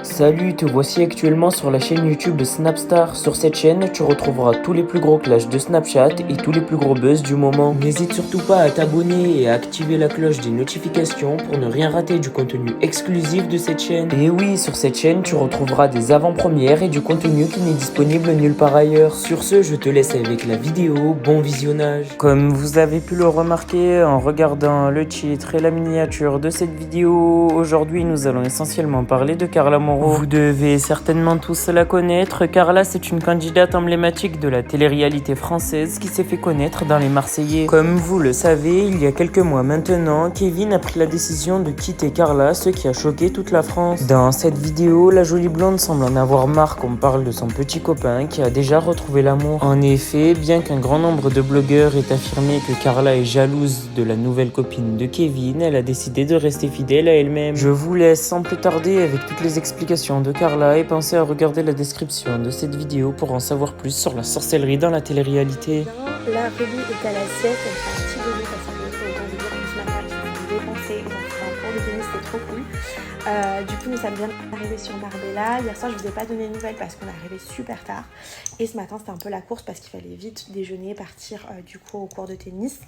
Salut, te voici actuellement sur la chaîne YouTube de Snapstar. Sur cette chaîne, tu retrouveras tous les plus gros clashs de Snapchat et tous les plus gros buzz du moment. N'hésite surtout pas à t'abonner et à activer la cloche des notifications pour ne rien rater du contenu exclusif de cette chaîne. Et oui, sur cette chaîne, tu retrouveras des avant-premières et du contenu qui n'est disponible nulle part ailleurs. Sur ce, je te laisse avec la vidéo. Bon visionnage. Comme vous avez pu le remarquer en regardant le titre et la miniature de cette vidéo, aujourd'hui nous allons essentiellement parler de Carla Moreau. Vous devez certainement tous la connaître. Carla, c'est une candidate emblématique de la télé-réalité française qui s'est fait connaître dans Les Marseillais. Comme vous le savez, il y a quelques mois maintenant, Kevin a pris la décision de quitter Carla, ce qui a choqué toute la France. Dans cette vidéo, la jolie blonde semble en avoir marre qu'on parle de son petit copain qui a déjà retrouvé l'amour. En effet, bien qu'un grand nombre de blogueurs aient affirmé que Carla est jalouse de la nouvelle copine de Kevin, elle a décidé de rester fidèle à elle-même. Je vous laisse sans plus tarder avec toutes les explications de Carla et pensez à regarder la description de cette vidéo pour en savoir plus sur la sorcellerie dans la télé-réalité. Là, Ruby est à la sieste, elle fait un petit dodo parce qu'elle autant de dire que ce matin, ils se sont dépensés, ils ont fait un cours de tennis, c'était trop cool. Du coup, nous sommes bien arrivés sur Marbella. Hier soir, je vous ai pas donné de nouvelles parce qu'on est arrivé super tard. Et ce matin, c'était un peu la course parce qu'il fallait vite déjeuner, partir du coup au cours de tennis.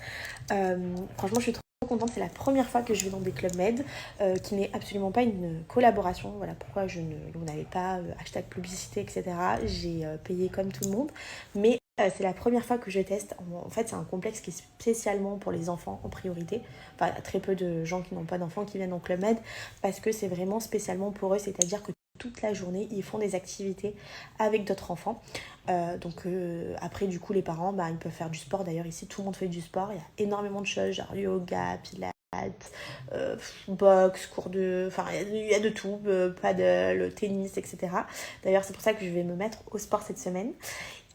Franchement, je suis trop contente, c'est la première fois que je vais dans des clubs med qui n'est absolument pas une collaboration. Voilà pourquoi vous n'avez pas hashtag publicité, etc. J'ai payé comme tout le monde, mais c'est la première fois que je teste. En fait, c'est un complexe qui est spécialement pour les enfants en priorité. Enfin, il y a très peu de gens qui n'ont pas d'enfants qui viennent en club med parce que c'est vraiment spécialement pour eux, c'est-à-dire que toute la journée, ils font des activités avec d'autres enfants. Après, du coup, les parents, ils peuvent faire du sport. D'ailleurs, ici, tout le monde fait du sport. Il y a énormément de choses, genre yoga, pilates, boxe, cours de... Enfin, il y a de tout, paddle, tennis, etc. D'ailleurs, c'est pour ça que je vais me mettre au sport cette semaine.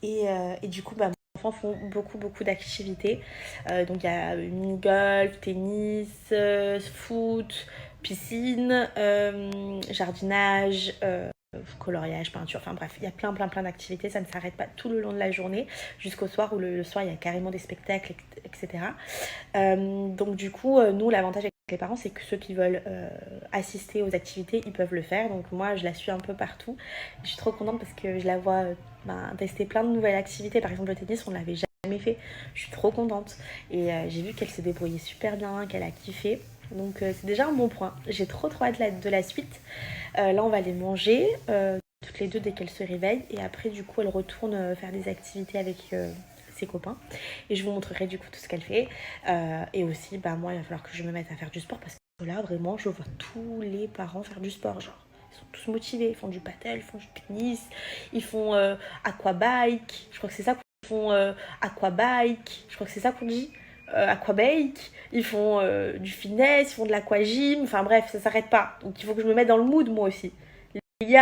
Et du coup, mes enfants font beaucoup d'activités. Donc, il y a mini-golf, tennis, foot, piscine, jardinage, coloriage, peinture, enfin bref, il y a plein d'activités, ça ne s'arrête pas tout le long de la journée jusqu'au soir où le soir il y a carrément des spectacles, etc. Donc du coup, nous l'avantage avec les parents c'est que ceux qui veulent assister aux activités, ils peuvent le faire. Donc moi je la suis un peu partout. Je suis trop contente parce que je la vois tester plein de nouvelles activités. Par exemple le tennis, on ne l'avait jamais fait. Je suis trop contente et j'ai vu qu'elle s'est débrouillée super bien, qu'elle a kiffé. Donc c'est déjà un bon point. J'ai trop hâte de la suite. Là on va aller manger toutes les deux dès qu'elle se réveille. Et après du coup elle retourne faire des activités avec ses copains. Et je vous montrerai du coup tout ce qu'elle fait. Et aussi moi il va falloir que je me mette à faire du sport parce que là vraiment je vois tous les parents faire du sport. Genre ils sont tous motivés. Ils font du paddle, ils font du tennis, ils font aquabike. Je crois que c'est ça qu'on font aquabike. Je crois que c'est ça qu'on dit. Aquabike, ils font du fitness, ils font de l'aquagym, enfin bref, ça s'arrête pas. Donc il faut que je me mette dans le mood moi aussi. Il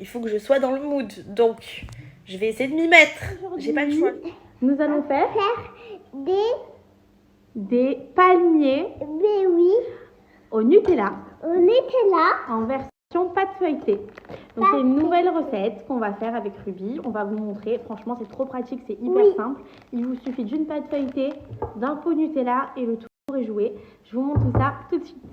faut que je sois dans le mood. Donc je vais essayer de m'y mettre. J'ai pas le choix. Nous allons faire des palmiers au Nutella en version pâte feuilletée. Donc c'est une nouvelle recette qu'on va faire avec Ruby. On va vous montrer. Franchement, c'est trop pratique, c'est hyper simple. Il vous suffit d'une pâte feuilletée, d'un pot Nutella et le tour est joué. Je vous montre ça tout de suite.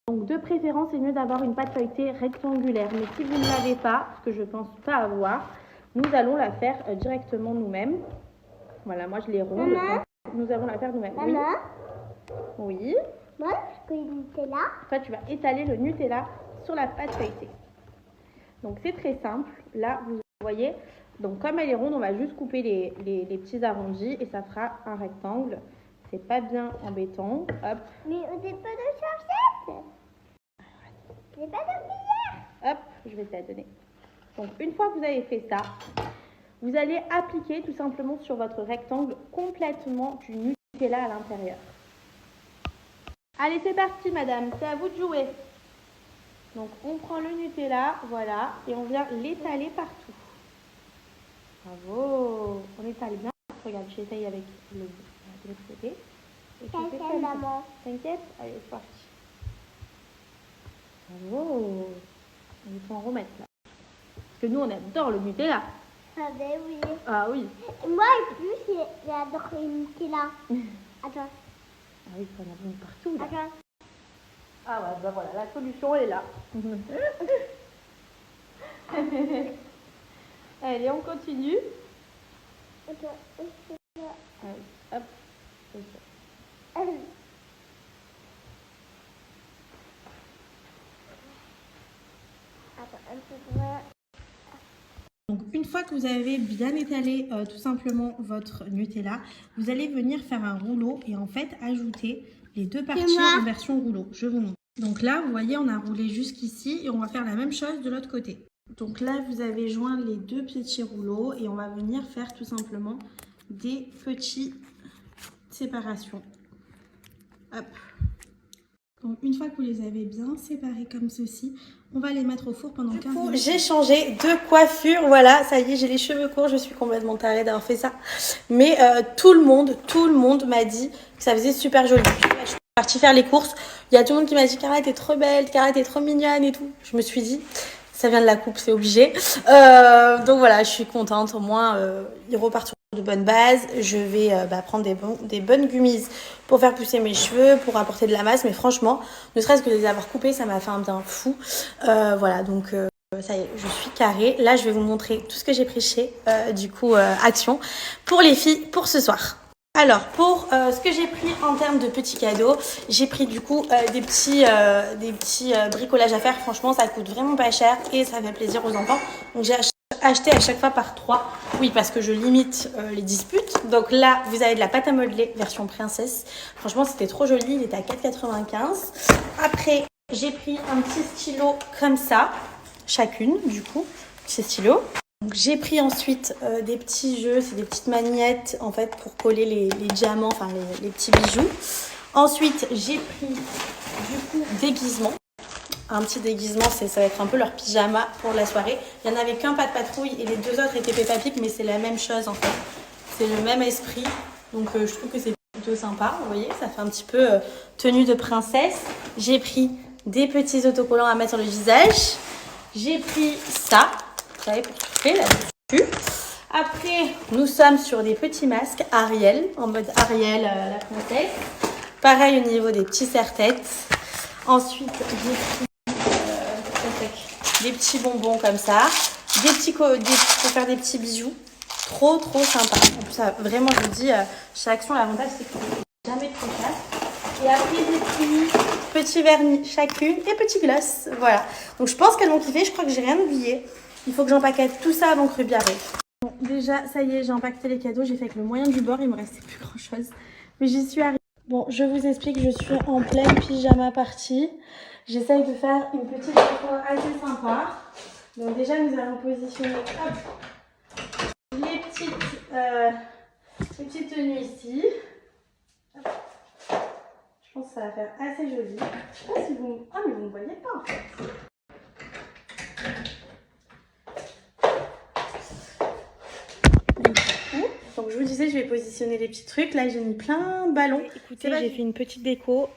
Donc de préférence, c'est mieux d'avoir une pâte feuilletée rectangulaire. Mais si vous ne l'avez pas, ce que je ne pense pas avoir, nous allons la faire directement nous-mêmes. Voilà, moi je les ronde. Maman, nous allons la faire nous-mêmes. Maman, Oui. moi, je peux Nutella. Toi, tu vas étaler le Nutella sur la pâte feuilletée. Donc c'est très simple. Là, vous voyez, donc comme elle est ronde, on va juste couper les petits arrondis et ça fera un rectangle. C'est pas bien embêtant. Hop. Mais on n'est pas de chaussettes. J'ai pas de cuillère. Hop, je vais te la donner. Donc une fois que vous avez fait ça, vous allez appliquer tout simplement sur votre rectangle complètement du Nutella à l'intérieur. Allez, c'est parti madame, c'est à vous de jouer. Donc on prend le Nutella, voilà, et on vient l'étaler partout. Bravo. On étale bien. Regarde, j'essaye avec de l'autre côté. T'inquiète, maman. T'inquiète? Allez, c'est parti. Bravo. Il faut en remettre là. Parce que nous, on adore le Nutella. Ah ben oui. Ah oui. Moi, en plus, j'adore le Nutella. Attends. Ah oui, il faut en avoir une partout là. Attends. Ah ouais, bah voilà, la solution elle est là. Allez, on continue. Allez, hop. Donc une fois que vous avez bien étalé tout simplement votre Nutella, vous allez venir faire un rouleau et en fait ajouter les deux parties en version rouleau. Je vous montre. Donc là, vous voyez, on a roulé jusqu'ici et on va faire la même chose de l'autre côté. Donc là, vous avez joint les deux petits rouleaux et on va venir faire tout simplement des petites séparations. Hop. Donc une fois que vous les avez bien séparés comme ceci, on va les mettre au four pendant 15 minutes. J'ai changé de coiffure, voilà, ça y est, j'ai les cheveux courts, je suis complètement tarée d'avoir fait ça. Mais tout le monde m'a dit que ça faisait super joli. Je suis partie faire les courses, il y a tout le monde qui m'a dit Cara, t'es trop belle, Cara, t'es trop mignonne et tout. Je me suis dit, ça vient de la coupe, c'est obligé. Donc voilà, je suis contente, au moins ils repartent sur de bonnes bases. Je vais prendre des bonnes gummies pour faire pousser mes cheveux, pour apporter de la masse. Mais franchement, ne serait-ce que de les avoir coupés, ça m'a fait un bien fou. Voilà, donc ça y est, je suis carrée. Là, je vais vous montrer tout ce que j'ai pris chez Action pour les filles pour ce soir. Alors, pour ce que j'ai pris en termes de petits cadeaux, j'ai pris du coup des petits bricolages à faire. Franchement, ça coûte vraiment pas cher et ça fait plaisir aux enfants. Donc, j'ai acheté à chaque fois par 3. Oui, parce que je limite les disputes. Donc là, vous avez de la pâte à modeler version princesse. Franchement, c'était trop joli. Il était à 4,95. Après, j'ai pris un petit stylo comme ça, chacune du coup, petit stylo. Donc, j'ai pris ensuite des petits jeux, c'est des petites magnettes en fait pour coller les diamants, enfin les petits bijoux. Ensuite, j'ai pris du coup déguisement. Un petit déguisement, ça va être un peu leur pyjama pour la soirée. Il n'y en avait qu'un pas de patrouille et les deux autres étaient Peppa Pig, mais c'est la même chose en fait. C'est le même esprit, donc je trouve que c'est plutôt sympa. Vous voyez, ça fait un petit peu tenue de princesse. J'ai pris des petits autocollants à mettre sur le visage. J'ai pris ça. Vous savez, pour souffler là-dessus. Après, nous sommes sur des petits masques Ariel, en mode Ariel la princesse. Pareil au niveau des petits serre-têtes. Ensuite, j'ai pris des petits bonbons comme ça. Pour faire des petits bijoux. Trop sympa. En plus, ça, vraiment, je vous dis, chez Action, l'avantage, c'est que c'est jamais trop cher. Et après, j'ai pris petits vernis chacune et petits gloss. Voilà. Donc, je pense qu'elles vont kiffer. Je crois que j'ai rien oublié. Il faut que j'empaquette tout ça avant que Ruby arrive. Bon, déjà, ça y est, j'ai empaqueté les cadeaux. J'ai fait avec le moyen du bord. Il me restait plus grand chose. Mais j'y suis arrivée. Bon, je vous explique, je suis en pleine pyjama party. J'essaye de faire une petite déco assez sympa. Donc déjà, nous allons positionner les petites tenues ici. Hop. Je pense que ça va faire assez joli. Je sais pas si vous... Ah, mais vous ne me voyez pas en fait. Donc je vous disais, je vais positionner les petits trucs. Là, j'ai mis plein de ballons. Écoutez, j'ai fait une petite déco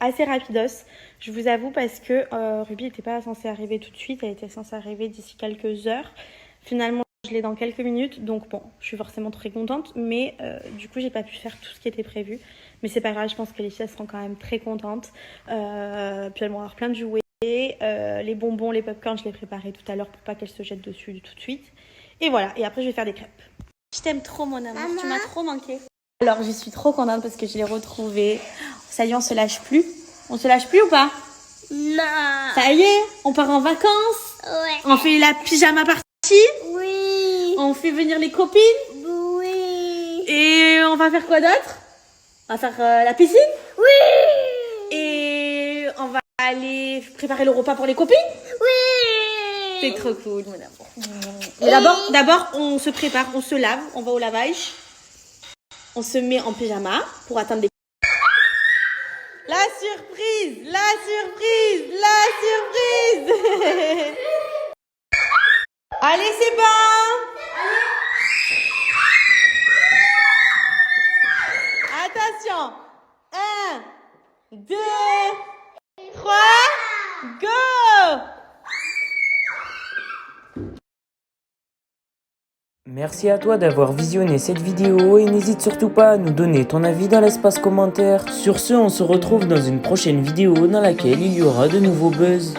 assez rapidos. Je vous avoue parce que Ruby n'était pas censée arriver tout de suite. Elle était censée arriver d'ici quelques heures. Finalement, je l'ai dans quelques minutes. Donc bon, je suis forcément très contente. Mais du coup, j'ai pas pu faire tout ce qui était prévu. Mais c'est pas grave, je pense que les filles seront quand même très contentes. Puis elles vont avoir plein de jouets. Les bonbons, les popcorns, je les préparais tout à l'heure pour pas qu'elles se jettent dessus tout de suite. Et voilà, et après je vais faire des crêpes. Je t'aime trop mon amour, maman. Tu m'as trop manqué. Alors je suis trop contente parce que je l'ai retrouvé. Ça y est, on se lâche plus. On se lâche plus ou pas? Non. Ça y est, on part en vacances. Ouais. On fait la pyjama party. Oui. On fait venir les copines. Oui. Et on va faire quoi d'autre? On va faire la piscine. Oui. Et on va aller préparer le repas pour les copines. Oui. C'est trop cool, mon amour. Mais d'abord, on se prépare, on se lave, on va au lavage. On se met en pyjama pour attendre les... La surprise! La surprise! La surprise! Allez, c'est bon! Attention! 1, 2, 3, go! Merci à toi d'avoir visionné cette vidéo et n'hésite surtout pas à nous donner ton avis dans l'espace commentaire. Sur ce, on se retrouve dans une prochaine vidéo dans laquelle il y aura de nouveaux buzz.